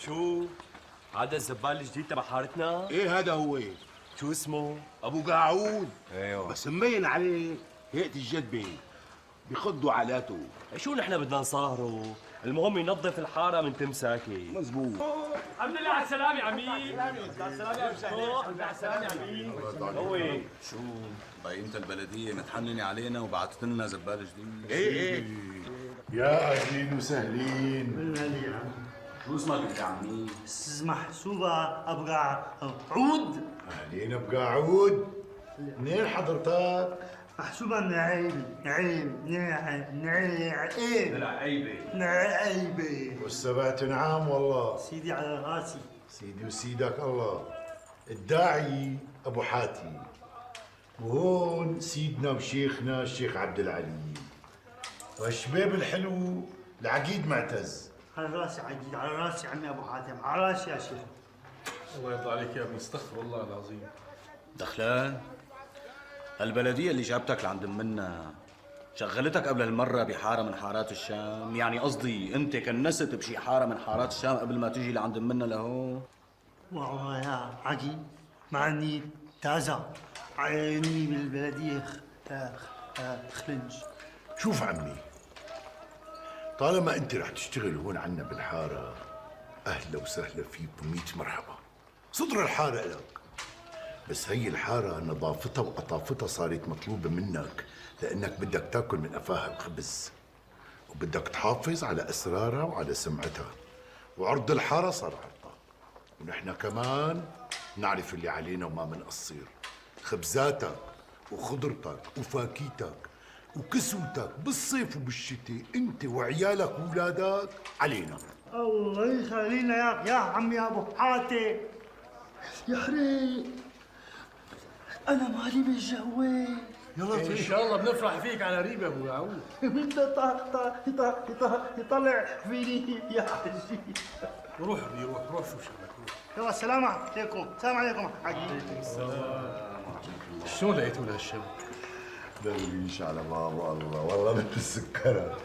شو؟ هذا الزبال الجديد تبع حارتنا؟ ايه هذا هو شو اسمه؟ ابو قاعود. ايوه بس مبين عليه هيئة الجدبة بيخضوا علاته. شو نحن بدنا نصاهروا؟ المهم ينظف الحارة من تمساكي. مزبوط. الحمد لله على السلامة يا عمي. على السلامة يا مفتوح. الحمد لله على السلامة يا عمي. هو شو بقيمة البلدية متحننة علينا وبعتت لنا زبالة جديد؟ ايه يا اهلين وسهلين. من هالي شو اسمك يا عمي؟ محسوبة أبقى عود. اهلين بقاعود. منين حضرتك؟ محسوبة نعيم نعيبة والسبات نعام والله. سيدي على راسي. سيدي وسيدك الله. الداعي ابو حاتم، وهون سيدنا وشيخنا الشيخ عبد العلي، والشباب الحلو العقيد معتز. على راسي عقيد، على راسي عمي أبو حاتم، على راسي يا شيخ. الله يرضى عليك يا ابني، استغفر الله العظيم. دخلان، البلدية اللي جابتك لعند منا شغلتك قبل المرة بحارة من حارات الشام؟ يعني قصدي انت كنست بشي حارة من حارات الشام قبل ما تجي لعند منا لهون؟ والله يا عقيد مع اني تازة عيني بالبلدية خلنج. شوف عمي، طالما انت رح تشتغل هون عنا بالحارة، اهلا وسهلا فيك و100 مرحبا. صدر الحارة لك، بس هي الحارة نظافتها وقطافتها صارت مطلوبة منك، لأنك بدك تاكل من قفاها الخبز، وبدك تحافظ على أسرارها وعلى سمعتها، وعرض الحارة صار عرضها، ونحن كمان نعرف اللي علينا وما منقصر. خبزاتك وخضرتك وفاكيتك وكسوتك بالصيف وبالشتاء، انت وعيالك واولادك علينا. الله يخلينا يا عمي أبو حاتم. يا حريق أنا مالي بالجوي. يلا ان شاء الله بنفرح فيك على ريب يا ابو يعقوب. من يطلع فيني يا حجي. روح شو شغلك روح. يلا السلام عليكم. السلام عليكم حجي. شلون لقيتوا لهالشبك؟ درويش على بابا الله، والله مثل السكرة.